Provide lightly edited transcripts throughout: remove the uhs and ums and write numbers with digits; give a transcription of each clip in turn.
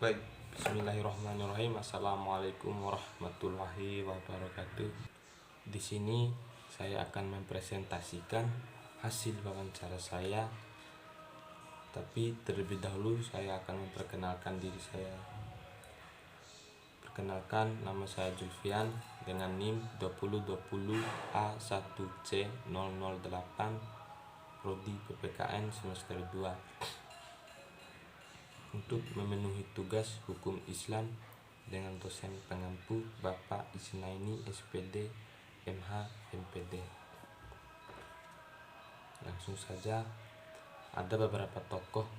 Baik, bismillahirrahmanirrahim. Assalamualaikum warahmatullahi wabarakatuh. Di sini saya akan mempresentasikan hasil wawancara saya. Tapi terlebih dahulu saya akan memperkenalkan diri saya. Perkenalkan, nama saya Julfian dengan NIM 2020A1C008, Prodi PPKN semester 2. Untuk memenuhi tugas hukum Islam dengan dosen pengampu Bapak Isnaini SPD MH MPD. Langsung saja, ada beberapa tokoh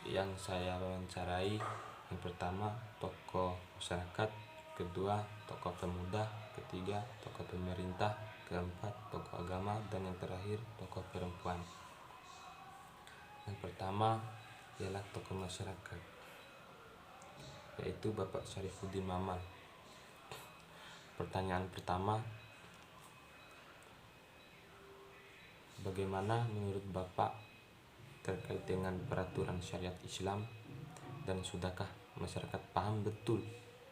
yang saya wawancarai. Yang pertama, tokoh masyarakat; kedua, tokoh pemuda; ketiga, tokoh pemerintah; keempat, tokoh agama; dan yang terakhir, tokoh perempuan. Yang pertama ialah tokoh masyarakat, yaitu Bapak Syarifuddin Maman. Pertanyaan pertama, bagaimana menurut Bapak terkait dengan peraturan syariat Islam, dan sudahkah masyarakat paham betul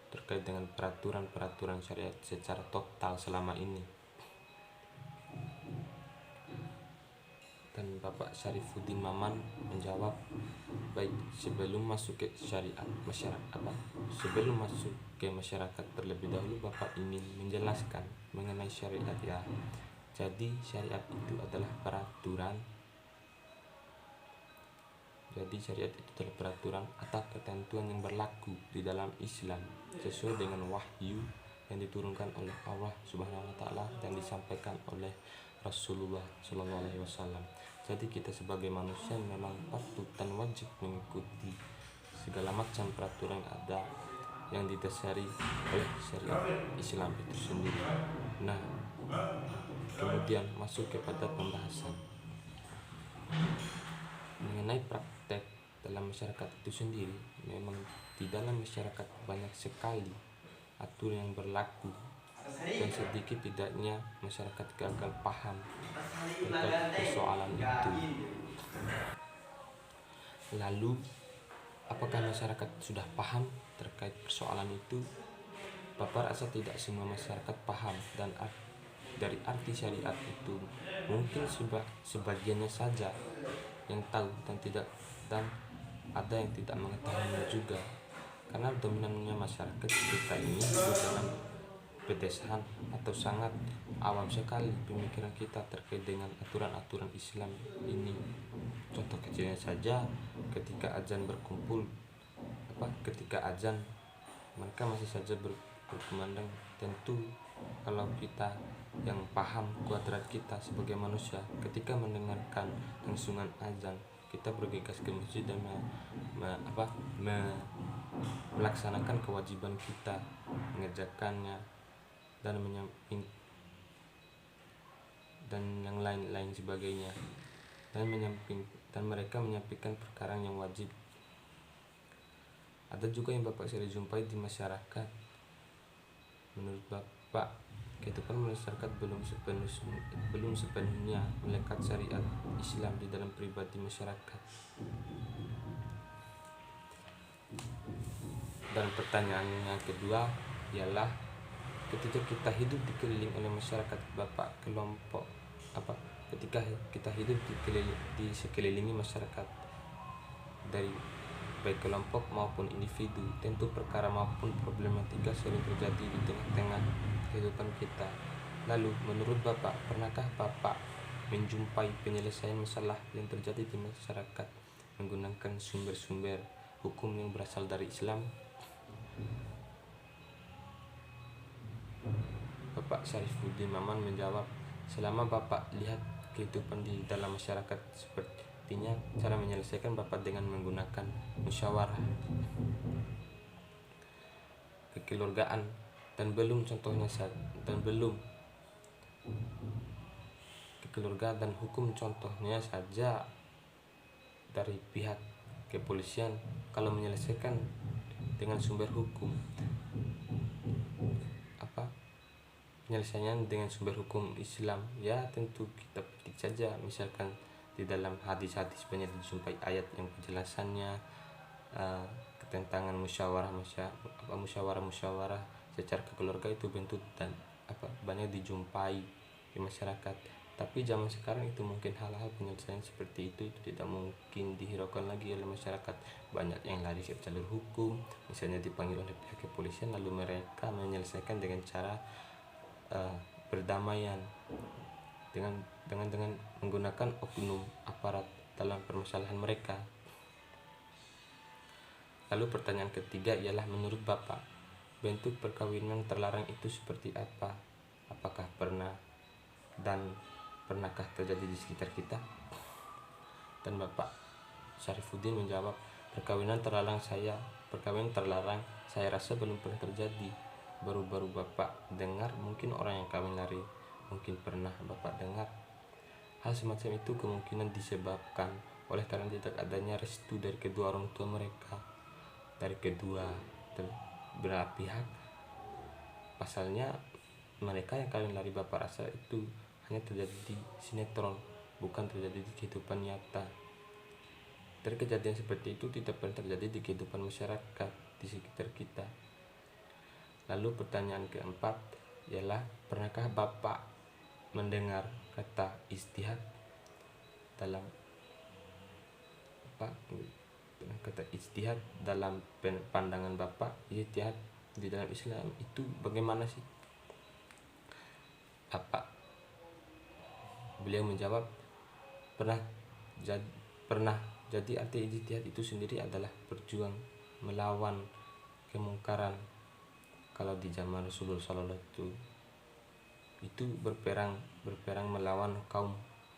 terkait dengan peraturan-peraturan syariat secara total selama ini? Dan Bapak Syarifuddin Maman menjawab, baik, sebelum masuk ke syariat sebelum masuk ke masyarakat terlebih dahulu Bapak ingin menjelaskan mengenai syariat ya. Jadi syariat itu adalah peraturan. Atau ketentuan yang berlaku di dalam Islam sesuai dengan wahyu yang diturunkan oleh Allah Subhanahu wa taala dan disampaikan oleh Rasulullah Shallallahu alaihi wasallam. Jadi kita sebagai manusia memang patut dan wajib mengikuti segala macam peraturan yang ada yang didasari oleh syariat Islam itu sendiri. Nah, kemudian masuk kepada pembahasan mengenai praktek dalam masyarakat itu sendiri. Memang di dalam masyarakat banyak sekali aturan yang berlaku, dan sedikit tidaknya masyarakat gagal paham terkait persoalan itu. Lalu, apakah masyarakat sudah paham terkait persoalan itu? Bapak rasa tidak semua masyarakat paham, dan dari arti syariat itu mungkin sebagiannya saja yang tahu, dan ada yang tidak mengetahuinya juga. Karena dominannya masyarakat kita ini hidup dalam pedesaan atau sangat awam sekali pemikiran kita terkait dengan aturan-aturan Islam ini. Contoh kecilnya saja, ketika azan mereka masih saja berkumandang. Tentu kalau kita yang paham kuadrat kita sebagai manusia, ketika mendengarkan langsungan azan, kita bergegas ke masjid dan melaksanakan kewajiban kita, mengerjakannya dan yang lain-lain sebagainya, dan mereka menyampaikan perkara yang wajib. Ada juga yang Bapak sering jumpai di masyarakat. Menurut Bapak, kehidupan masyarakat belum sepenuhnya melekat syariat Islam di dalam pribadi masyarakat. Dan pertanyaan yang kedua ialah, ketika kita hidup dikelilingi oleh masyarakat Bapak, ketika kita hidup di sekelilingi masyarakat dari baik kelompok maupun individu, tentu perkara maupun problematika sering terjadi di tengah-tengah kehidupan kita. Lalu menurut Bapak, pernahkah Bapak menjumpai penyelesaian masalah yang terjadi di masyarakat menggunakan sumber-sumber hukum yang berasal dari Islam? Bapak Syarifuddin Maman menjawab, selama Bapak lihat kehidupan di dalam masyarakat, sepertinya cara menyelesaikan Bapak dengan menggunakan musyawarah kekeluargaan, dan belum kekeluargaan dan hukum. Contohnya saja dari pihak kepolisian, kalau menyelesaikan dengan sumber hukum, penyelesaian dengan sumber hukum Islam, ya tentu kita petik saja. Misalkan di dalam hadis-hadis banyak dijumpai ayat yang penjelasannya pertentangan musyawarah secara keluarga itu bentuk dan banyak dijumpai di masyarakat. Tapi zaman sekarang itu mungkin hal-hal penyelesaian seperti itu tidak mungkin dihiraukan lagi oleh masyarakat. Banyak yang lari ke jalur hukum, misalnya dipanggil oleh pihak kepolisian, lalu mereka menyelesaikan dengan cara berdamaian dengan menggunakan oknum aparat dalam permasalahan mereka. Lalu pertanyaan ketiga ialah, menurut Bapak, bentuk perkawinan terlarang itu seperti apa? Apakah pernahkah terjadi di sekitar kita? Dan Bapak Syarifuddin menjawab, perkawinan terlarang saya rasa belum pernah terjadi. Baru-baru Bapak dengar, mungkin orang yang kawin lari, mungkin pernah Bapak dengar. Hal semacam itu kemungkinan disebabkan oleh karena tidak adanya restu dari kedua orang tua mereka, dari kedua belah pihak. Pasalnya mereka yang kawin lari Bapak rasa itu hanya terjadi di sinetron, bukan terjadi di kehidupan nyata. Dari kejadian seperti itu tidak pernah terjadi di kehidupan masyarakat di sekitar kita. Lalu pertanyaan keempat ialah, pernahkah Bapak mendengar kata ijtihad dalam pandangan Bapak? Ijtihad di dalam Islam itu bagaimana sih? Beliau menjawab, pernah. Jadi arti ijtihad itu sendiri adalah berjuang melawan kemungkaran. Kalau di zaman Rasulullah SAW itu berperang melawan kaum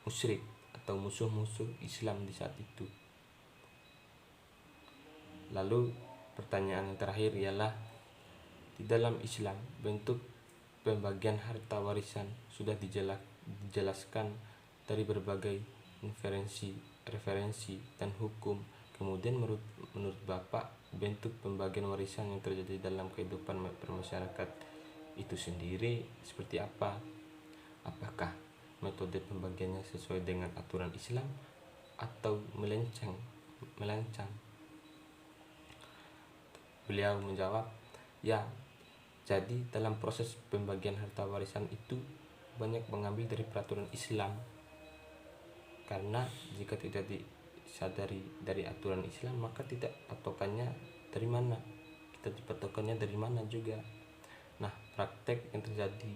musyrik atau musuh-musuh Islam di saat itu. Lalu pertanyaan yang terakhir ialah, di dalam Islam bentuk pembagian harta warisan sudah dijelaskan dari berbagai referensi dan hukum. Kemudian menurut Bapak, bentuk pembagian warisan yang terjadi dalam kehidupan bermasyarakat itu sendiri seperti apa? Apakah metode pembagiannya sesuai dengan aturan Islam atau melenceng? Beliau menjawab, ya, jadi dalam proses pembagian harta warisan itu banyak mengambil dari peraturan Islam. Karena jika tidak disadari dari aturan Islam, maka tidak patokannya dari mana? Kita dipatokannya dari mana juga. Nah, praktek yang terjadi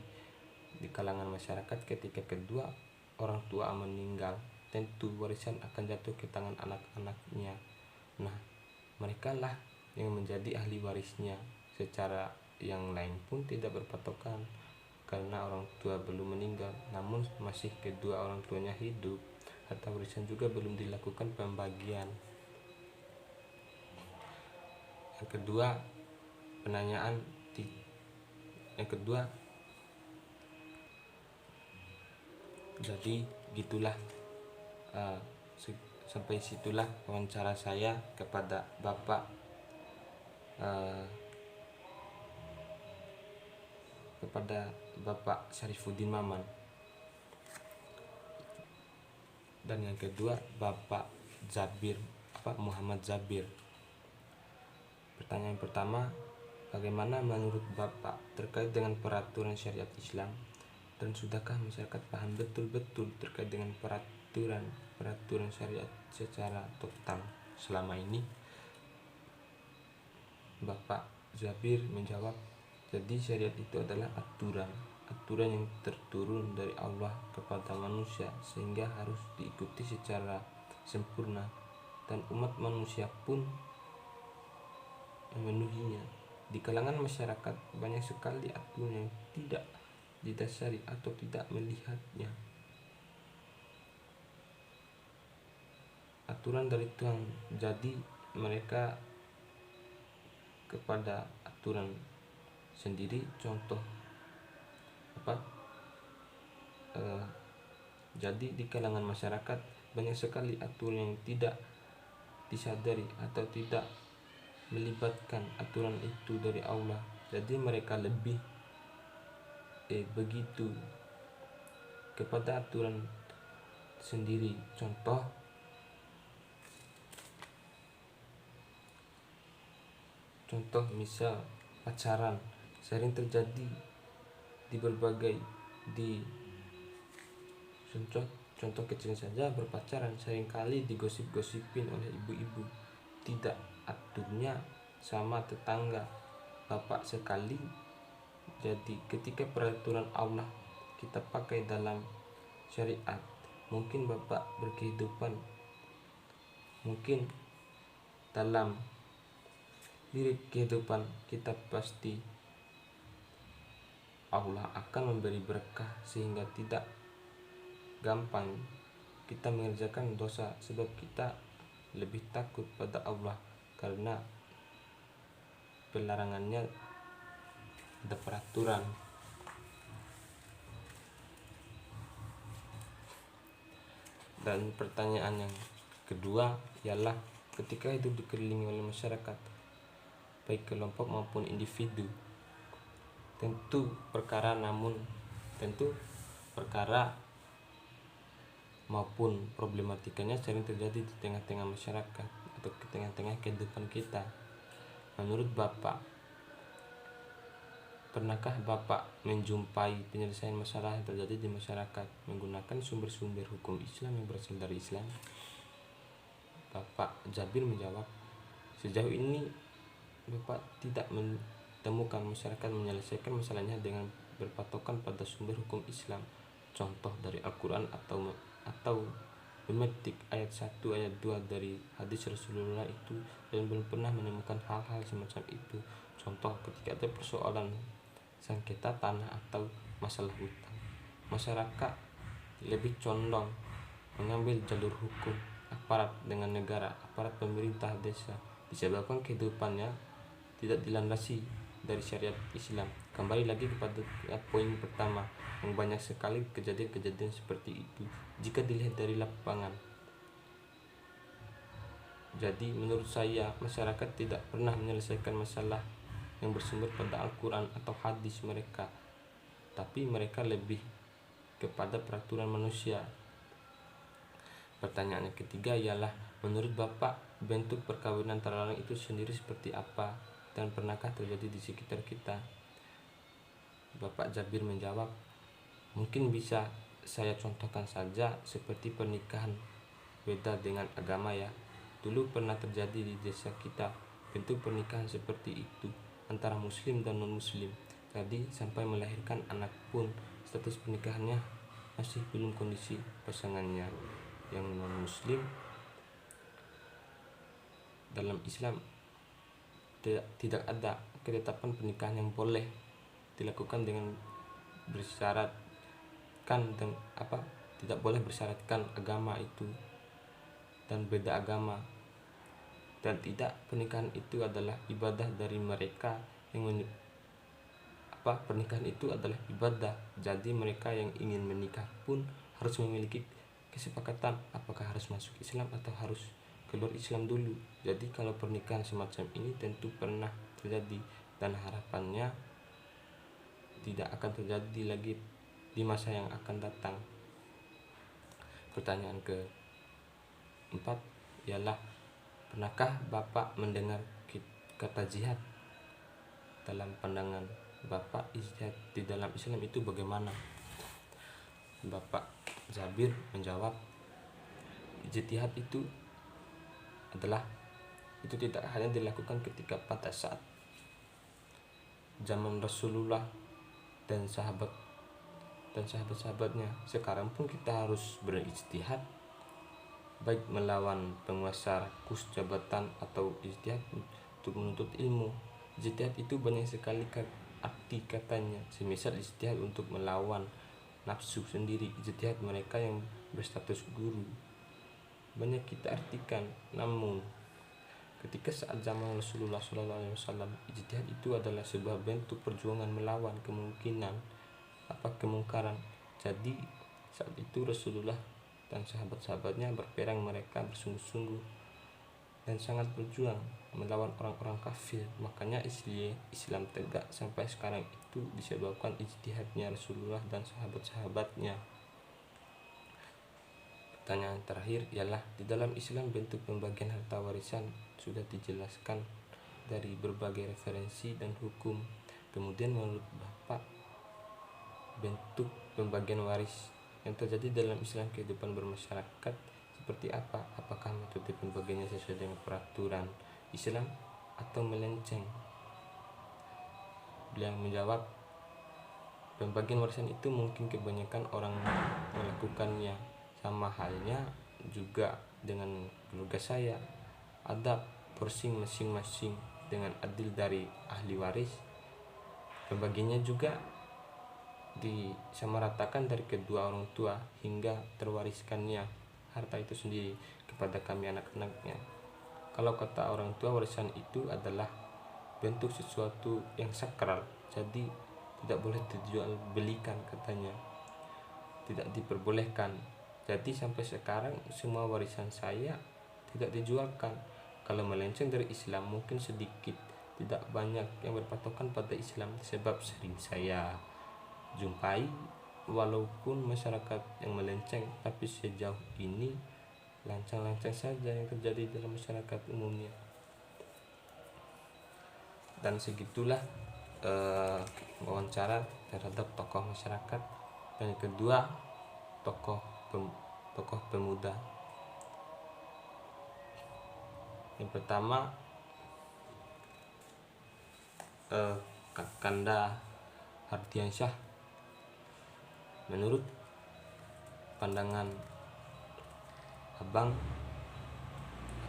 di kalangan masyarakat ketika kedua orang tua meninggal, tentu warisan akan jatuh ke tangan anak-anaknya. Nah, mereka lah yang menjadi ahli warisnya. Secara yang lain pun tidak berpatokan, karena orang tua belum meninggal namun masih kedua orang tuanya hidup, harta warisan juga belum dilakukan pembagian. Yang kedua, jadi gitulah, sampai situlah wawancara saya kepada Bapak Syarifuddin Maman. Dan yang kedua, Bapak Muhammad Zabir. Pertanyaan pertama, bagaimana menurut Bapak terkait dengan peraturan syariat Islam, dan sudahkah masyarakat paham betul-betul terkait dengan peraturan syariat secara total selama ini? Bapak Zabir menjawab, jadi syariat itu adalah aturan yang terturun dari Allah kepada manusia, sehingga harus diikuti secara sempurna, dan umat manusia pun memenuhinya. Di kalangan masyarakat banyak sekali aturan yang tidak didasari atau tidak melihatnya aturan dari Tuhan, jadi mereka kepada aturan sendiri. Contoh jadi di kalangan masyarakat banyak sekali aturan yang tidak disadari atau tidak melibatkan aturan itu dari Allah, jadi mereka lebih begitu kepada aturan sendiri. Contoh, Contoh misal pacaran sering terjadi di berbagai di contoh contoh kecil saja, berpacaran seringkali digosip-gosipin oleh ibu-ibu, tidak aturnya sama tetangga, bapak sekali. Jadi ketika peraturan Allah kita pakai dalam syariat, mungkin bapak berkehidupan, mungkin dalam diri kehidupan kita pasti Allah akan memberi berkah, sehingga tidak gampang kita mengerjakan dosa, sebab kita lebih takut pada Allah karena pelarangannya ada peraturan. Dan pertanyaan yang kedua ialah, ketika hidup dikelilingi oleh masyarakat baik kelompok maupun individu, tentu perkara maupun problematikanya sering terjadi di tengah-tengah masyarakat atau di tengah-tengah kehidupan kita. Menurut Bapak, pernahkah Bapak menjumpai penyelesaian masalah yang terjadi di masyarakat menggunakan sumber-sumber hukum Islam yang berasal dari Islam? Bapak Jabir menjawab, sejauh ini Bapak tidak menemukan masyarakat menyelesaikan masalahnya dengan berpatokan pada sumber hukum Islam, contoh dari Al-Quran atau memetik ayat 1 ayat 2 dari hadis Rasulullah itu, dan belum pernah menemukan hal-hal semacam itu. Contoh, ketika ada persoalan sengketa tanah atau masalah hutang, masyarakat lebih condong mengambil jalur hukum aparat dengan negara, aparat pemerintah desa, disebabkan kehidupannya tidak dilandasi dari syariat Islam. Kembali lagi kepada poin pertama, yang banyak sekali kejadian-kejadian seperti itu jika dilihat dari lapangan. Jadi menurut saya, masyarakat tidak pernah menyelesaikan masalah yang bersumber pada Al-Quran atau hadis mereka, tapi mereka lebih kepada peraturan manusia. Pertanyaan yang ketiga ialah, menurut Bapak, bentuk perkawinan terlarang itu sendiri seperti apa, dan pernahkah terjadi di sekitar kita? Bapak Jabir menjawab, mungkin bisa saya contohkan saja seperti pernikahan beda dengan agama ya. Dulu pernah terjadi di desa kita bentuk pernikahan seperti itu antara muslim dan non muslim. Jadi sampai melahirkan anak pun status pernikahannya masih belum kondisi pasangannya yang non muslim. Dalam Islam tidak ada ketetapan pernikahan yang boleh dilakukan dengan bersyaratkan tidak boleh bersyaratkan agama itu dan beda agama, dan tidak, pernikahan itu adalah ibadah dari mereka yang pernikahan itu adalah ibadah. Jadi mereka yang ingin menikah pun harus memiliki kesepakatan apakah harus masuk Islam atau harus keluar Islam dulu. Jadi kalau pernikahan semacam ini tentu pernah terjadi, dan harapannya tidak akan terjadi lagi di masa yang akan datang. Pertanyaan keempat ialah, pernahkah Bapak mendengar kata jihad? Dalam pandangan Bapak, jihad di dalam Islam itu bagaimana? Bapak Jabir menjawab, jihad itu tidak hanya dilakukan ketika pada saat zaman Rasulullah dan sahabat-sahabatnya. Sekarang pun kita harus berijtihad, baik melawan penguasa rakus jabatan atau ijtihad untuk menuntut ilmu. Ijtihad itu banyak sekali arti katanya. Semisal ijtihad untuk melawan nafsu sendiri, ijtihad mereka yang berstatus guru, banyak kita artikan. Namun ketika saat zaman Rasulullah SAW, ijtihad itu adalah sebuah bentuk perjuangan melawan kemungkaran. Jadi saat itu Rasulullah dan sahabat-sahabatnya berperang, mereka bersungguh-sungguh dan sangat berjuang melawan orang-orang kafir. Makanya Islam tegak sampai sekarang itu disebabkan ijtihadnya Rasulullah dan sahabat-sahabatnya. Pertanyaan terakhir ialah, di dalam Islam bentuk pembagian harta warisan sudah dijelaskan dari berbagai referensi dan hukum. Kemudian menurut Bapak, bentuk pembagian waris yang terjadi dalam Islam kehidupan bermasyarakat seperti apa? Apakah metode pembagiannya sesuai dengan peraturan Islam atau melenceng? Beliau menjawab, pembagian warisan itu mungkin kebanyakan orang melakukannya, sama halnya juga dengan keluarga saya. Ada porsi masing-masing dengan adil dari ahli waris. Pembagiannya juga disamaratakan dari kedua orang tua hingga terwariskannya harta itu sendiri kepada kami anak-anaknya. Kalau kata orang tua, warisan itu adalah bentuk sesuatu yang sakral, jadi tidak boleh dijual belikan katanya, tidak diperbolehkan. Jadi sampai sekarang semua warisan saya tidak dijualkan. Kalau melenceng dari Islam mungkin sedikit, tidak banyak yang berpatokan pada Islam, sebab sering saya jumpai walaupun masyarakat yang melenceng, tapi sejauh ini lancang-lancang saja yang terjadi dalam masyarakat umumnya. Dan segitulah wawancara terhadap tokoh masyarakat. Dan yang kedua, tokoh pemuda. Yang pertama, Kakanda Hardiansyah. Menurut pandangan Abang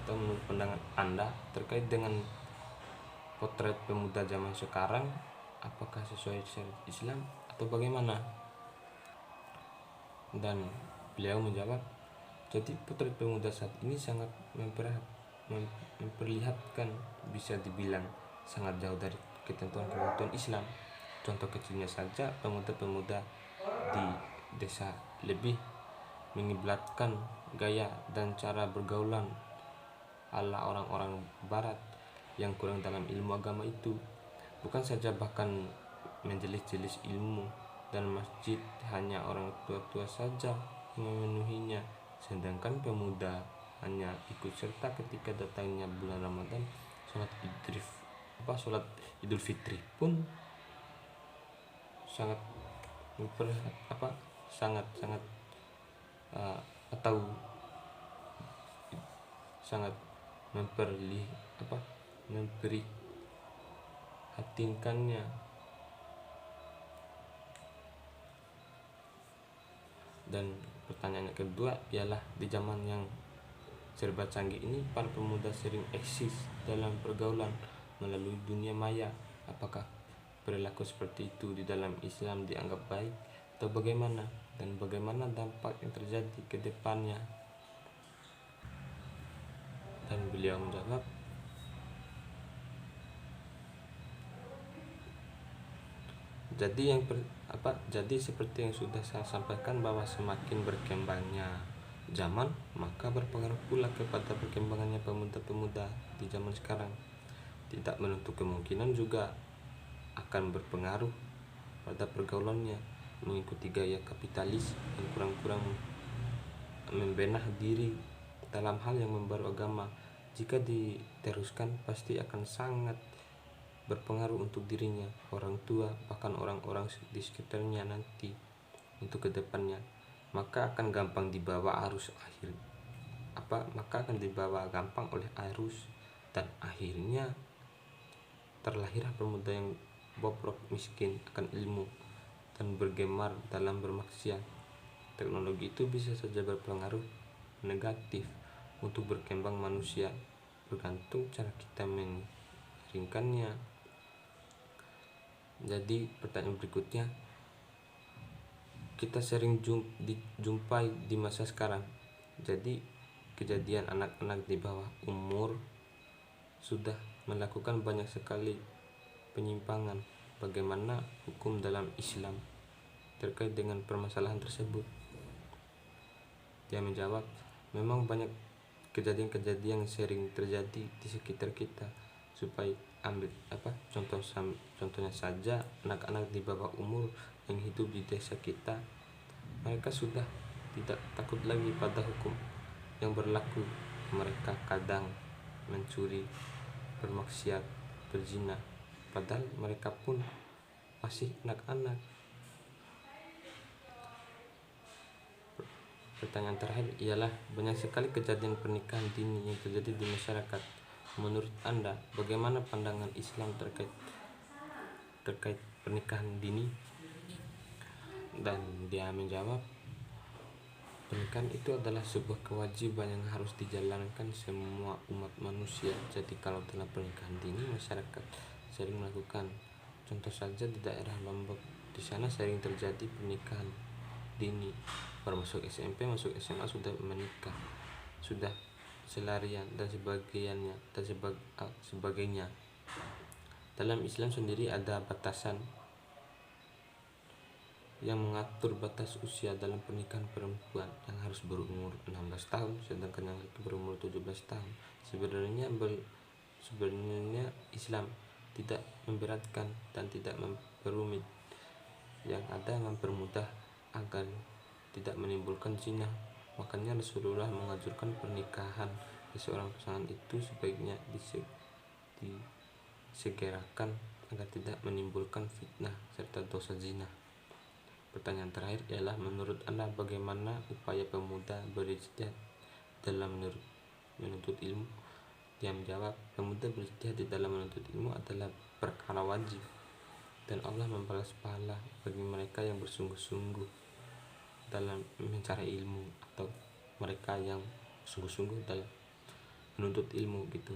atau menurut pandangan Anda terkait dengan potret pemuda zaman sekarang, apakah sesuai syariat Islam atau bagaimana? Dan beliau menjawab, jadi potret pemuda saat ini sangat memperlihatkan, bisa dibilang sangat jauh dari ketentuan-ketentuan Islam. Contoh kecilnya saja, pemuda-pemuda di desa lebih mengiblatkan gaya dan cara bergaulan ala orang-orang barat yang kurang dalam ilmu agama itu. Bukan saja, bahkan menjelis-jelis ilmu, dan masjid hanya orang tua-tua saja yang memenuhinya, sedangkan pemuda hanya ikut serta ketika datangnya bulan Ramadan. Sholat Idul Fitri pun sangat memperhatikannya. Dan pertanyaan yang kedua ialah, di zaman yang serba canggih ini, para pemuda sering eksis dalam pergaulan melalui dunia maya. Apakah perilaku seperti itu di dalam Islam dianggap baik atau bagaimana? Dan bagaimana dampak yang terjadi ke depannya? Dan beliau menjawab, jadi seperti yang sudah saya sampaikan, bahwa semakin berkembangnya zaman, maka berpengaruh pula kepada perkembangannya pemuda-pemuda di zaman sekarang. Tidak menutup kemungkinan juga akan berpengaruh pada pergaulannya, mengikuti gaya kapitalis yang kurang-kurang membenah diri dalam hal yang membaru agama. Jika diteruskan, pasti akan sangat berpengaruh untuk dirinya, orang tua, bahkan orang-orang di sekitarnya nanti untuk kedepannya. Maka akan gampang dibawa gampang oleh arus, dan akhirnya terlahirlah pemuda yang bobrok, miskin akan ilmu, dan bergemar dalam bermaksiat. Teknologi itu bisa saja berpengaruh negatif untuk berkembang manusia, bergantung cara kita mengiringkannya. Jadi pertanyaan berikutnya, kita sering dijumpai di masa sekarang. Jadi kejadian anak-anak di bawah umur sudah melakukan banyak sekali penyimpangan. Bagaimana hukum dalam Islam terkait dengan permasalahan tersebut? Dia menjawab, memang banyak kejadian-kejadian yang sering terjadi di sekitar kita. Supaya contohnya saja, anak-anak di bawah umur yang hidup di desa kita, mereka sudah tidak takut lagi pada hukum yang berlaku. Mereka kadang mencuri, bermaksiat, berzina, padahal mereka pun masih anak-anak. Pertanyaan terakhir ialah, banyak sekali kejadian pernikahan dini yang terjadi di masyarakat. Menurut Anda, bagaimana pandangan Islam terkait pernikahan dini? Dan dia menjawab, pernikahan itu adalah sebuah kewajiban yang harus dijalankan semua umat manusia. Jadi kalau dalam pernikahan dini masyarakat sering melakukan, contoh saja di daerah Lombok, di sana sering terjadi pernikahan dini. Baru masuk SMP, masuk SMA sudah menikah, sudah selarian dan sebagainya. Dalam Islam sendiri ada batasan yang mengatur batas usia dalam pernikahan perempuan yang harus berumur 16 tahun sedangkan yang laki berumur 17 tahun. Sebenarnya Islam tidak memberatkan dan tidak memperumit, yang ada mempermudah agar tidak menimbulkan zina. Makanya Rasulullah menganjurkan pernikahan seorang pasangan itu sebaiknya disegerakan agar tidak menimbulkan fitnah serta dosa zina. Pertanyaan terakhir ialah, menurut Anda bagaimana upaya pemuda berijtihad dalam menuntut ilmu? Dia menjawab, pemuda berijtihad di dalam menuntut ilmu adalah perkara wajib, dan Allah membalas pahala bagi mereka yang bersungguh-sungguh dalam mencari ilmu, atau mereka yang sungguh-sungguh dalam menuntut ilmu gitu.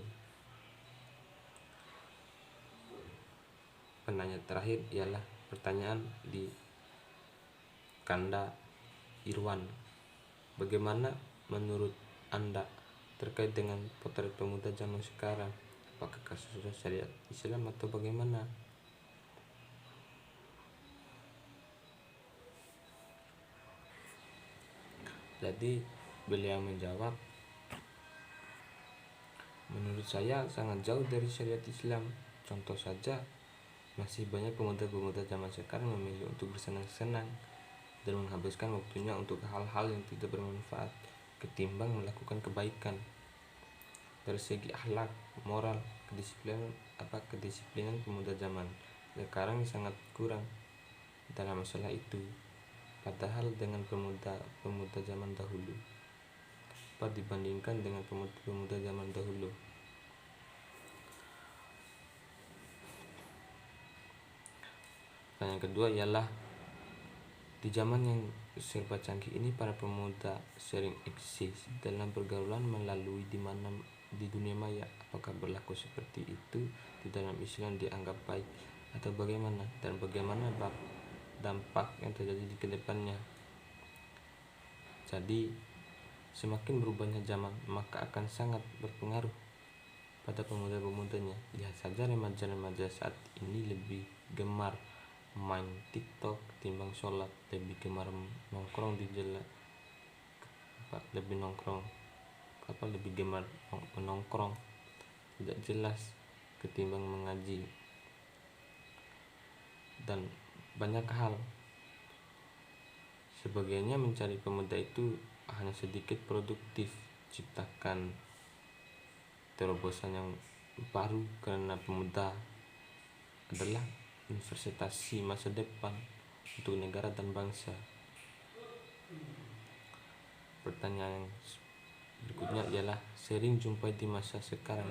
Penanya terakhir ialah pertanyaan di Kanda Irwan. Bagaimana menurut Anda terkait dengan potret pemuda zaman sekarang? Apakah kasusnya syariat Islam atau bagaimana? Jadi beliau menjawab, menurut saya sangat jauh dari syariat Islam. Contoh saja, masih banyak pemuda-pemuda zaman sekarang memilih untuk bersenang-senang dan menghabiskan waktunya untuk hal-hal yang tidak bermanfaat ketimbang melakukan kebaikan. Dari segi akhlak, moral, kedisiplinan pemuda zaman sekarang sangat kurang dalam masalah itu. Padahal dengan pemuda zaman dahulu, dibandingkan dengan pemuda zaman dahulu. Dan yang kedua ialah, di zaman yang serba canggih ini para pemuda sering eksis dalam pergaulan melalui di dunia maya. Apakah berlaku seperti itu di dalam Islam dianggap baik atau bagaimana, dan bagaimana dampak yang terjadi di kedepannya? Jadi semakin berubahnya zaman maka akan sangat berpengaruh pada pemuda-pemudanya. Lihat saja remaja-remaja saat ini lebih gemar main TikTok ketimbang sholat, lebih gemar nongkrong di jalan, lebih gemar menongkrong tidak jelas ketimbang mengaji, dan banyak hal sebagainya. Mencari pemuda itu hanya sedikit produktif, ciptakan terobosan yang baru, karena pemuda adalah investasi masa depan untuk negara dan bangsa. Pertanyaan berikutnya ialah, sering jumpai di masa sekarang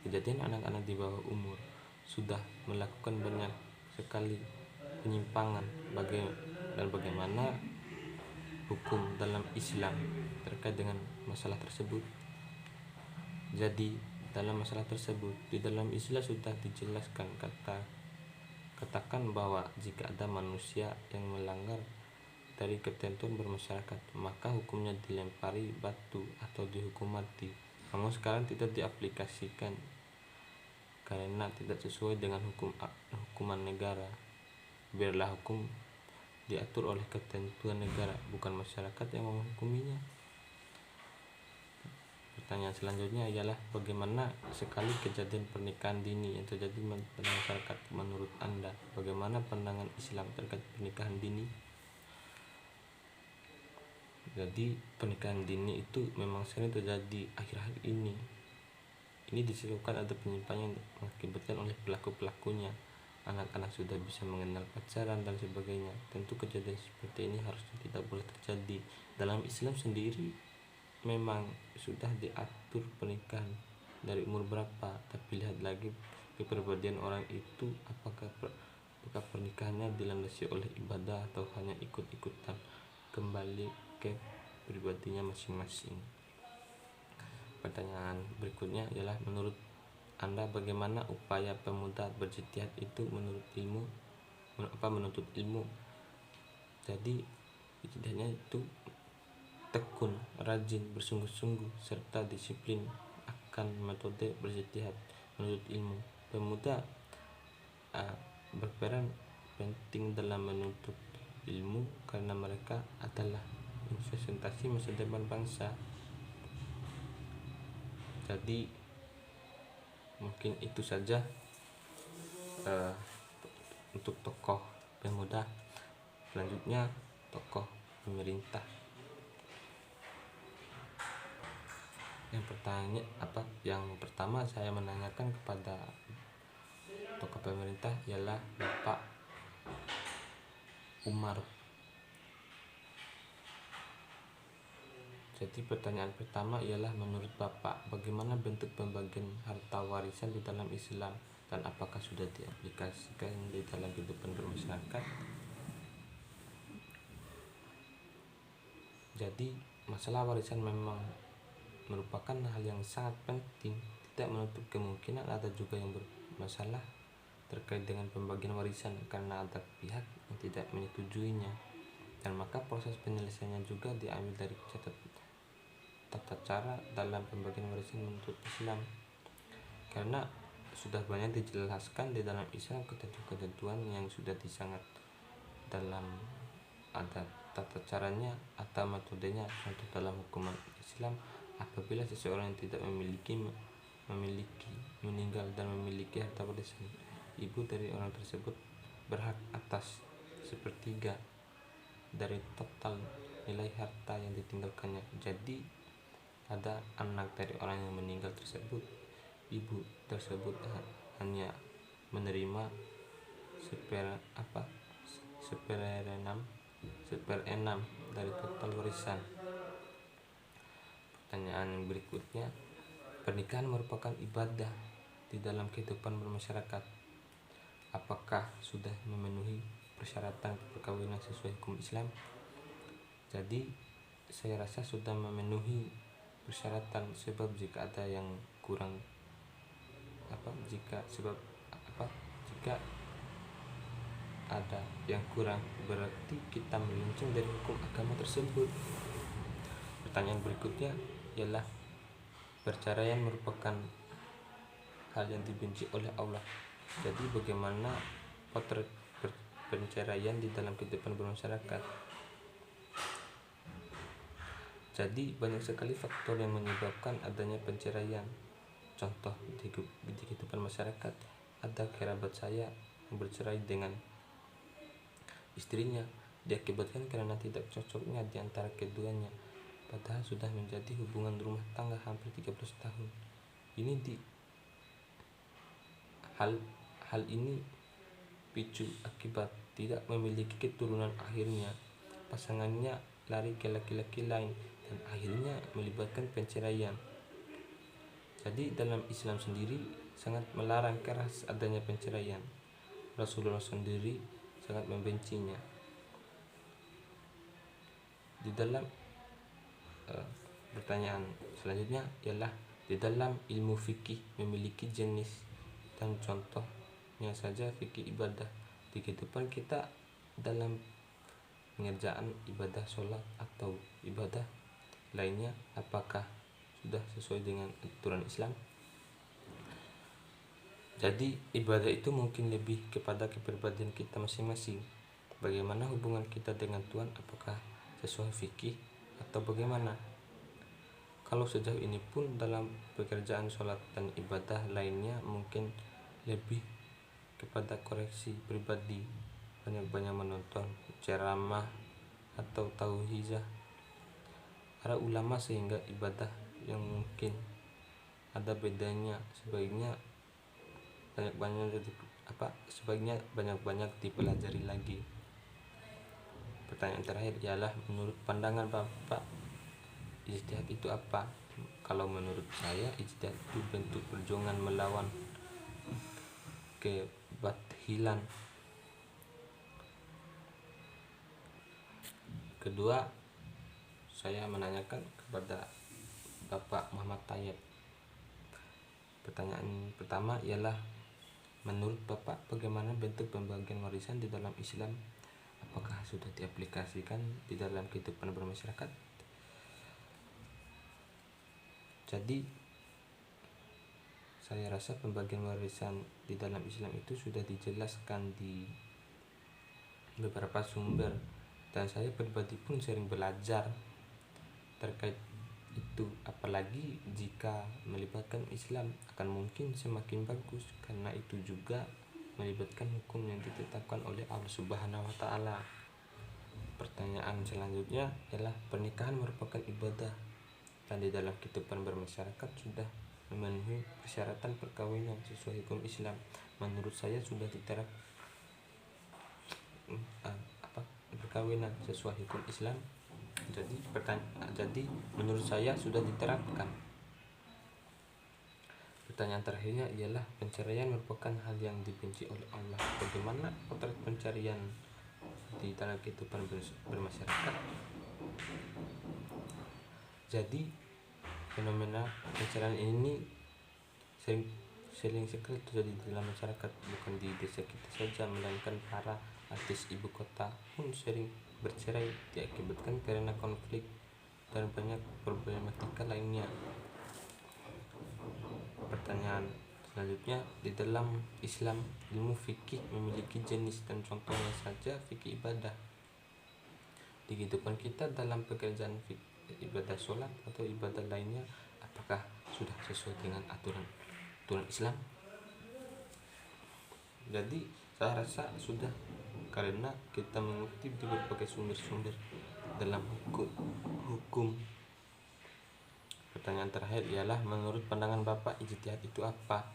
kejadian anak-anak di bawah umur sudah melakukan banyak sekali penyimpangan, dan bagaimana hukum dalam Islam terkait dengan masalah tersebut. Jadi dalam masalah tersebut di dalam Islam sudah dijelaskan, katakan bahwa jika ada manusia yang melanggar dari ketentuan bermasyarakat, maka hukumnya dilempari batu atau dihukum mati. Namun sekarang tidak diaplikasikan karena tidak sesuai dengan hukuman negara. Biarlah hukum diatur oleh ketentuan negara, bukan masyarakat yang menghukuminya. Pertanyaan selanjutnya ialah, bagaimana sekali kejadian pernikahan dini yang terjadi dalam masyarakat menurut Anda? Bagaimana pandangan Islam terkait pernikahan dini? Jadi pernikahan dini itu memang sering terjadi akhir-akhir ini. Ini disebabkan ada penyimpangan yang mengakibatkan oleh pelaku-pelakunya. Anak-anak sudah bisa mengenal pacaran dan sebagainya. Tentu kejadian seperti ini harusnya tidak boleh terjadi. Dalam Islam sendiri memang sudah diatur pernikahan dari umur berapa, tapi lihat lagi kepribadian orang itu, apakah pernikahannya dilandasi oleh ibadah atau hanya ikut-ikutan. Kembali ke pribadinya masing-masing. Pertanyaan berikutnya ialah, menurut Anda bagaimana upaya pemuda berjihad itu menuntut ilmu? Jadi jihadnya itu tekun, rajin, bersungguh-sungguh, serta disiplin akan metode berjihad menuntut ilmu. Pemuda berperan penting dalam menuntut ilmu karena mereka adalah representasi masa depan bangsa. Jadi mungkin itu saja untuk tokoh pemuda. Selanjutnya tokoh pemerintah. Yang pertama saya menanyakan kepada tokoh pemerintah ialah Bapak Umar. Jadi pertanyaan pertama ialah, menurut Bapak bagaimana bentuk pembagian harta warisan di dalam Islam dan apakah sudah diaplikasikan di dalam kehidupan bermasyarakat? Jadi masalah warisan memang merupakan hal yang sangat penting. Tidak menutup kemungkinan ada juga yang bermasalah terkait dengan pembagian warisan karena ada pihak yang tidak menyetujuinya, dan maka proses penyelesaiannya juga diambil dari tata cara dalam pembagian warisan menurut Islam. Karena sudah banyak dijelaskan di dalam Islam ketentuan yang sudah disangat dalam, ada tata caranya atau metodenya. Contoh dalam hukuman Islam, apabila seseorang yang tidak meninggal dan memiliki harta warisan, ibu dari orang tersebut berhak atas 1/3 dari total nilai harta yang ditinggalkannya. Jadi ada anak dari orang yang meninggal tersebut, ibu tersebut hanya menerima 1/6 dari total warisan. Pertanyaan berikutnya, pernikahan merupakan ibadah di dalam kehidupan bermasyarakat. Apakah sudah memenuhi persyaratan perkawinan sesuai hukum Islam? Jadi saya rasa sudah memenuhi persyaratan, sebab jika ada yang kurang jika ada yang kurang, berarti kita melenceng dari hukum agama tersebut. Pertanyaan berikutnya ialah, perceraian merupakan hal yang dibenci oleh Allah. Jadi bagaimana potret perceraian di dalam kehidupan bermasyarakat? Jadi banyak sekali faktor yang menyebabkan adanya perceraian. Contoh di kehidupan masyarakat, ada kerabat saya yang bercerai dengan istrinya diakibatkan karena tidak cocoknya di antara keduanya, padahal sudah menjadi hubungan rumah tangga hampir 13 tahun. Hal ini picu akibat tidak memiliki keturunan, akhirnya pasangannya lari ke laki-laki lain dan akhirnya melibatkan perceraian. Jadi dalam Islam sendiri sangat melarang keras adanya perceraian. Rasulullah sendiri sangat membencinya. Di dalam pertanyaan selanjutnya ialah, di dalam ilmu fikih memiliki jenis dan contohnya saja fikih ibadah di kehidupan kita dalam pengerjaan ibadah sholat atau ibadah lainnya, apakah sudah sesuai dengan aturan Islam? Jadi ibadah itu mungkin lebih kepada kepribadian kita masing-masing. Bagaimana hubungan kita dengan Tuhan, apakah sesuai fikih atau bagaimana? Kalau sejauh ini pun dalam pekerjaan sholat dan ibadah lainnya mungkin lebih kepada koreksi pribadi, banyak-banyak menonton ceramah atau tauhizah para ulama, sehingga ibadah yang mungkin ada bedanya sebaiknya sebaiknya banyak-banyak dipelajari lagi. Pertanyaan terakhir ialah, menurut pandangan Bapak, ijtihad itu apa? Kalau menurut saya, ijtihad itu bentuk perjuangan melawan kebatilan. Kedua, saya menanyakan kepada Bapak Muhammad Tayyib. Pertanyaan pertama ialah, menurut Bapak bagaimana bentuk pembagian warisan di dalam Islam? Apakah sudah diaplikasikan di dalam kehidupan bermasyarakat? Jadi saya rasa pembagian warisan di dalam Islam itu sudah dijelaskan di beberapa sumber, dan saya pribadi pun sering belajar terkait itu, apalagi jika melibatkan Islam akan mungkin semakin bagus, karena itu juga melibatkan hukum yang ditetapkan oleh Allah Subhanahu wa Ta'ala. Pertanyaan selanjutnya adalah, pernikahan merupakan ibadah dan di dalam kehidupan bermasyarakat sudah memenuhi persyaratan perkawinan sesuai hukum Islam. Menurut saya sudah diterapkan perkawinan sesuai hukum Islam. Jadi menurut saya sudah diterapkan. Pertanyaan terakhirnya ialah, perceraian merupakan hal yang dibenci oleh Allah. Bagaimana potret perceraian di dalam kehidupan bermasyarakat? Jadi fenomena perceraian ini sering sekali terjadi di dalam masyarakat, bukan di desa kita saja, melainkan para artis ibu kota pun sering bercerai diakibatkan karena konflik dan banyak problematika lainnya. Pertanyaan selanjutnya, di dalam Islam ilmu fikih memiliki jenis dan contohnya saja fikih ibadah. Di kehidupan kita dalam pekerjaan ibadah sholat atau ibadah lainnya, apakah sudah sesuai dengan aturan Islam? Jadi saya rasa sudah, karena kita mengutip di berbagai sumber-sumber dalam hukum. Pertanyaan terakhir ialah, menurut pandangan Bapak, ijtihad itu apa?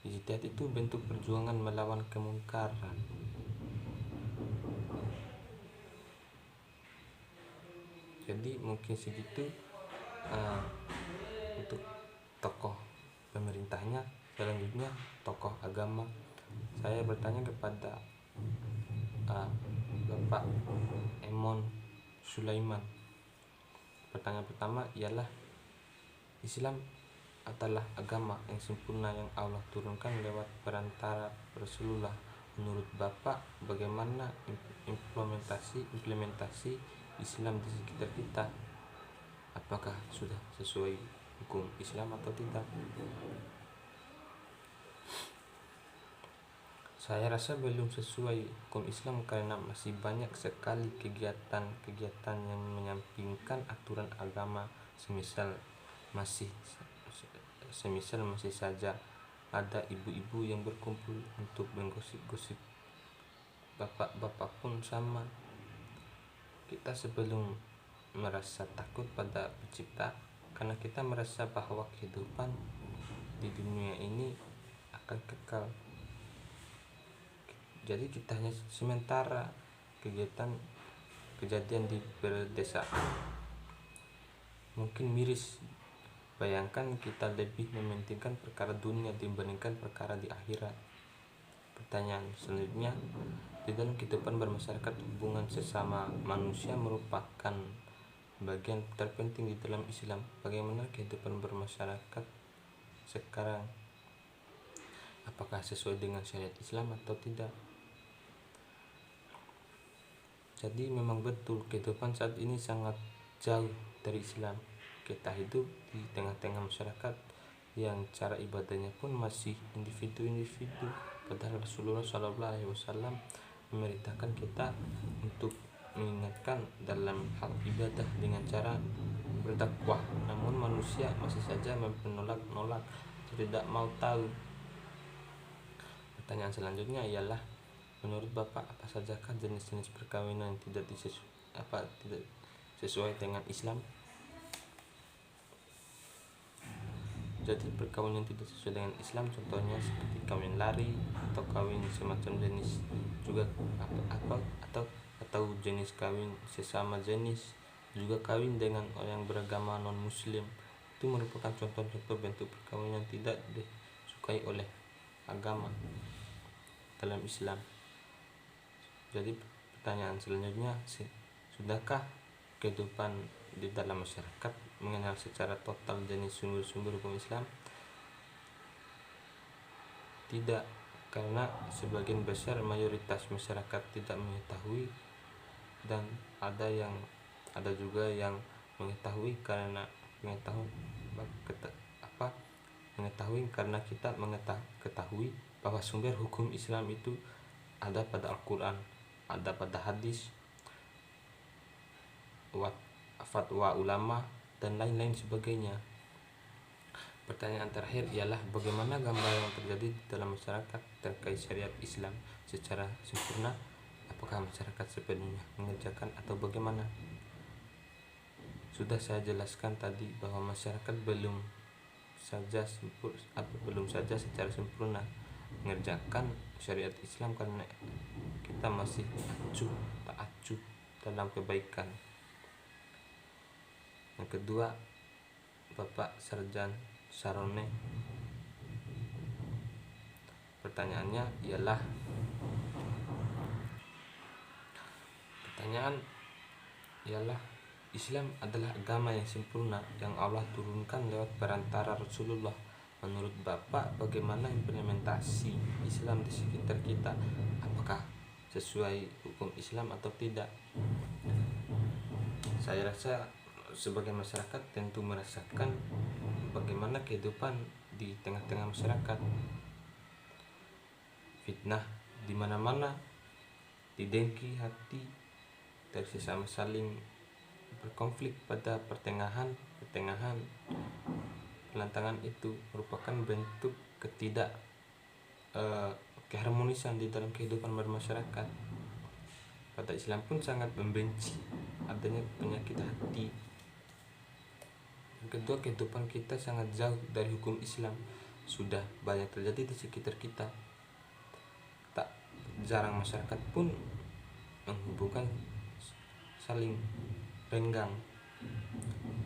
Ijtihad itu bentuk perjuangan melawan kemungkaran. Jadi mungkin segitu untuk tokoh pemerintahnya. Selanjutnya tokoh agama. Saya bertanya kepada Bapak Emon Sulaiman. Pertanyaan pertama ialah, Islam adalah agama yang sempurna yang Allah turunkan lewat perantara Rasulullah. Menurut Bapak, bagaimana implementasi Islam di sekitar kita? Apakah sudah sesuai hukum Islam atau tidak? Saya rasa belum sesuai hukum Islam, karena masih banyak sekali kegiatan-kegiatan yang menyampingkan aturan agama. Semisal masih saja ada ibu-ibu yang berkumpul untuk menggosip-gosip. Bapak-bapak pun sama. Kita sebelum merasa takut pada pencipta, karena kita merasa bahwa kehidupan di dunia ini akan kekal. Jadi kita hanya sementara. Kejadian di pedesaan mungkin miris. Bayangkan kita lebih mementingkan perkara dunia dibandingkan perkara di akhirat. Pertanyaan selanjutnya, di dalam kehidupan bermasyarakat, hubungan sesama manusia merupakan bagian terpenting di dalam Islam. Bagaimana kehidupan bermasyarakat sekarang? Apakah sesuai dengan syariat Islam atau tidak? Jadi memang betul, kehidupan saat ini sangat jauh dari Islam. Kita hidup di tengah-tengah masyarakat yang cara ibadahnya pun masih individu-individu. Padahal Rasulullah SAW memerintahkan kita untuk mengingatkan dalam hal ibadah dengan cara berdakwah. Namun manusia masih saja menolak atau tidak mau tahu. Pertanyaan selanjutnya ialah, menurut Bapak, apa sajakah jenis-jenis perkawinan yang tidak sesuai dengan Islam? terjadi perkawinan tidak sesuai dengan Islam, contohnya seperti kawin lari atau kawin semacam jenis juga atau jenis kawin sesama jenis, juga kawin dengan orang yang beragama non muslim. Itu merupakan contoh-contoh bentuk perkawinan tidak disukai oleh agama dalam Islam. Jadi pertanyaan selanjutnya, sudahkah kehidupan di dalam masyarakat mengenal secara total jenis sumber-sumber hukum Islam? Tidak, karena sebagian besar mayoritas masyarakat tidak mengetahui, dan ada juga yang mengetahui karena kita mengetahui bahwa sumber hukum Islam itu ada pada Al-Quran, ada pada hadis, fatwa ulama, dan lain-lain sebagainya. Pertanyaan terakhir ialah bagaimana gambaran yang terjadi di dalam masyarakat terkait syariat Islam secara sempurna? Apakah masyarakat sepenuhnya mengerjakan atau bagaimana? Sudah saya jelaskan tadi bahwa masyarakat belum saja secara sempurna mengerjakan syariat Islam karena kita masih tak acuh dalam kebaikan. Yang kedua, Bapak Sarjan Sarone, pertanyaan ialah Islam adalah agama yang sempurna yang Allah turunkan lewat perantara Rasulullah. Menurut Bapak, bagaimana implementasi Islam di sekitar kita? Apakah sesuai hukum Islam atau tidak? Saya rasa sebagai masyarakat tentu merasakan bagaimana kehidupan di tengah-tengah masyarakat. Fitnah di mana-mana, didengki hati dari sesama, saling berkonflik pada pertengahan pelantangan itu merupakan bentuk keharmonisan di dalam kehidupan bermasyarakat. Pada Islam pun sangat membenci adanya penyakit hati. Yang kedua, kehidupan kita sangat jauh dari hukum Islam, sudah banyak terjadi di sekitar kita. Tak jarang masyarakat pun menghubungkan saling renggang.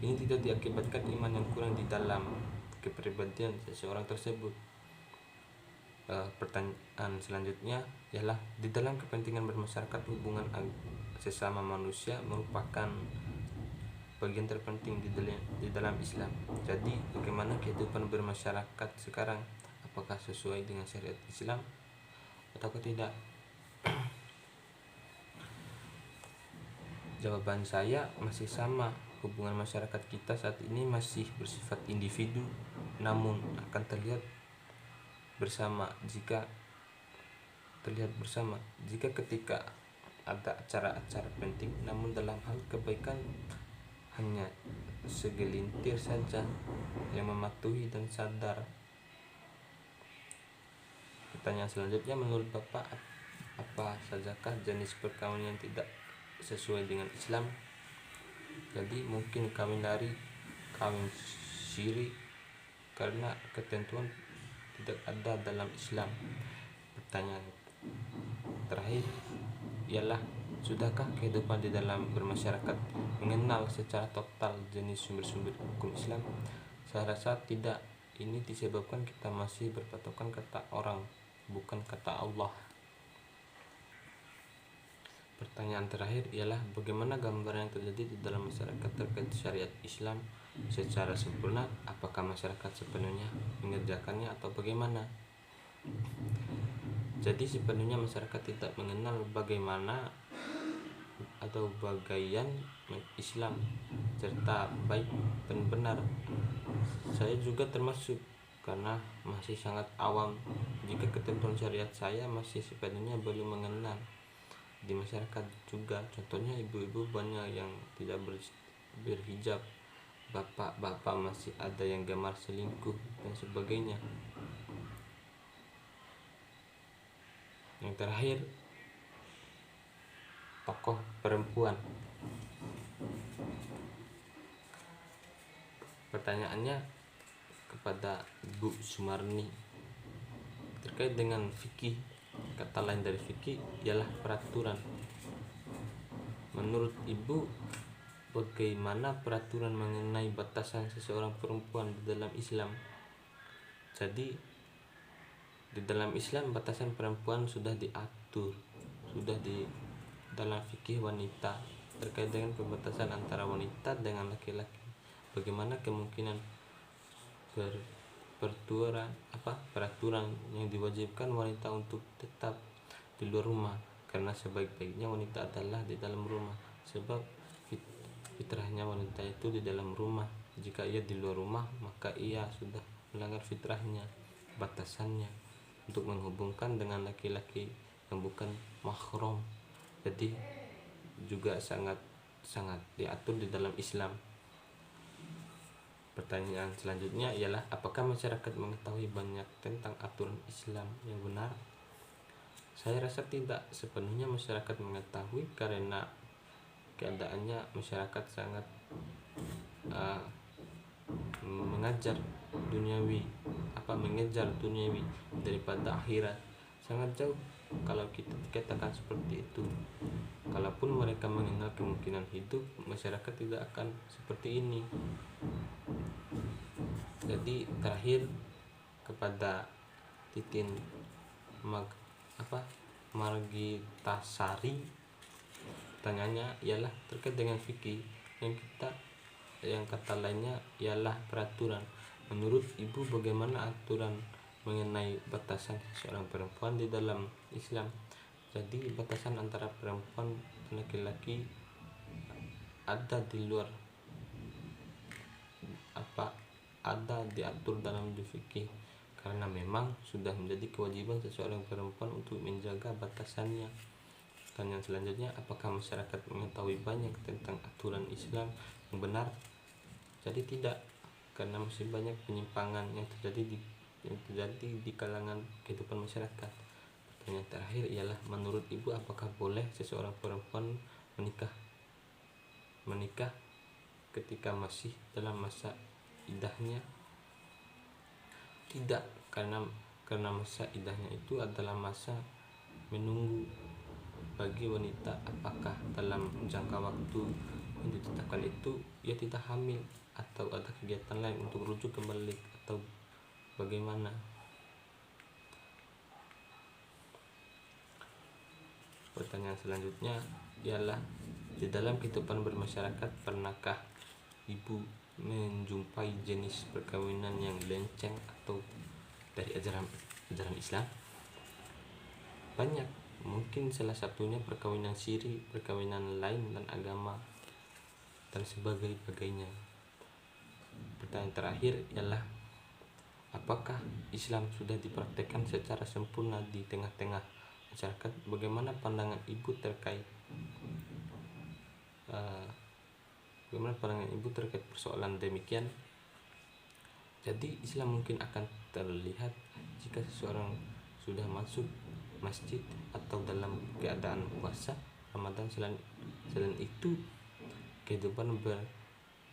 Ini tidak diakibatkan iman yang kurang di dalam kepribadian seseorang tersebut. Pertanyaan selanjutnya ialah, di dalam kepentingan bermasyarakat, hubungan sesama manusia merupakan bagian terpenting di dalam Islam. Jadi bagaimana kehidupan bermasyarakat sekarang? Apakah sesuai dengan syariat Islam atau tidak? Jawaban saya masih sama. Hubungan masyarakat kita saat ini masih bersifat individu, namun akan terlihat bersama jika ketika ada acara-acara penting, namun dalam hal kebaikan hanya segelintir saja yang mematuhi dan sadar. Pertanyaan selanjutnya, menurut Bapak, apa sajakah jenis perkawinan yang tidak sesuai dengan Islam? Jadi mungkin kawin lari, kawin siri, karena ketentuan tidak ada dalam Islam. Pertanyaan terakhir ialah, sudahkah kehidupan di dalam bermasyarakat mengenal secara total jenis sumber-sumber hukum Islam? Saya rasa tidak. Ini disebabkan kita masih berpatokan kata orang, bukan kata Allah. Pertanyaan terakhir ialah, bagaimana gambaran yang terjadi di dalam masyarakat terkait syariat Islam secara sempurna? Apakah masyarakat sepenuhnya mengerjakannya atau bagaimana? Jadi sepenuhnya masyarakat tidak mengenal bagaimana atau bagian Islam serta baik dan benar. Saya juga termasuk, karena masih sangat awam jika ketentuan syariat saya masih sepenuhnya belum mengenal. Di masyarakat juga, contohnya ibu-ibu banyak yang tidak berhijab, bapak-bapak masih ada yang gemar selingkuh dan sebagainya. Yang terakhir, tokoh perempuan. Pertanyaannya, kepada Ibu Sumarni terkait dengan fikih. Kata lain dari fikih ialah peraturan. Menurut Ibu, bagaimana peraturan mengenai batasan seseorang perempuan di dalam Islam? Jadi di dalam Islam batasan perempuan sudah diatur, sudah di dalam fikih wanita terkait dengan pembatasan antara wanita dengan laki-laki. Bagaimana kemungkinan peraturan yang diwajibkan wanita untuk tetap di luar rumah, karena sebaik-baiknya wanita adalah di dalam rumah, sebab fitrahnya wanita itu di dalam rumah. Jika ia di luar rumah, maka ia sudah melanggar fitrahnya, batasannya untuk menghubungkan dengan laki-laki yang bukan mahram. Jadi juga sangat diatur di dalam Islam. Pertanyaan selanjutnya ialah, apakah masyarakat mengetahui banyak tentang aturan Islam yang benar? Saya rasa tidak sepenuhnya masyarakat mengetahui, karena keadaannya masyarakat sangat mengejar duniawi daripada akhirat, sangat jauh kalau kita dikatakan seperti itu. Kalaupun mereka mengenal kemungkinan hidup, masyarakat tidak akan seperti ini. Jadi terakhir kepada Titin Margitasari, pertanyaannya ialah terkait dengan fikih yang kata lainnya ialah peraturan. Menurut Ibu, bagaimana aturan mengenai batasan seorang perempuan di dalam Islam? Jadi batasan antara perempuan dan laki-laki ada di luar ada diatur dalam fikih, karena memang sudah menjadi kewajiban seseorang perempuan untuk menjaga batasannya. Dan yang selanjutnya, apakah masyarakat mengetahui banyak tentang aturan Islam yang benar? Jadi tidak, karena masih banyak penyimpangan yang terjadi di kalangan kehidupan masyarakat. Pertanyaan terakhir ialah, menurut Ibu, apakah boleh seseorang perempuan menikah ketika masih dalam masa idahnya? Tidak, karena masa idahnya itu adalah masa menunggu bagi wanita apakah dalam jangka waktu yang ditetapkan itu ia tidak hamil atau ada kegiatan lain untuk rujuk kembali atau bagaimana. Pertanyaan selanjutnya ialah, di dalam kehidupan bermasyarakat pernahkah Ibu menjumpai jenis perkawinan yang lenceng atau dari ajaran Islam? Banyak, mungkin salah satunya perkawinan siri, perkawinan lain dan agama dan sebagainya. Pertanyaan terakhir ialah, apakah Islam sudah dipraktekkan secara sempurna di tengah-tengah masyarakat? Bagaimana pandangan Ibu terkait persoalan demikian? Jadi Islam mungkin akan terlihat jika seseorang sudah masuk masjid atau dalam keadaan puasa Ramadan. Selain itu, kehidupan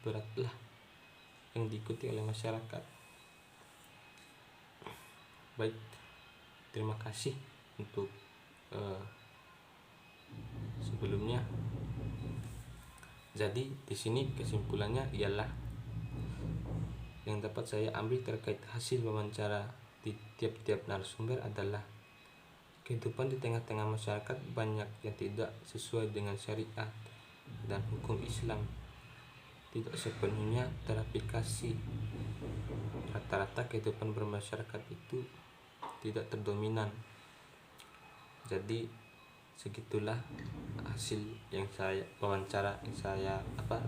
beratlah yang diikuti oleh masyarakat. Baik, terima kasih untuk sebelumnya. Jadi di sini kesimpulannya ialah, yang dapat saya ambil terkait hasil wawancara di tiap-tiap narasumber adalah, kehidupan di tengah-tengah masyarakat banyak yang tidak sesuai dengan syariat dan hukum Islam, tidak sepenuhnya teraplikasi. Rata-rata kehidupan bermasyarakat itu tidak terdominan. Jadi segitulah hasil yang saya wawancara yang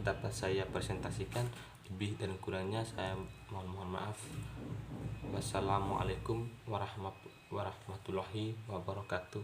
dapat saya presentasikan. Lebih dan kurangnya saya mohon maaf. Wassalamualaikum warahmatullahi wabarakatuh.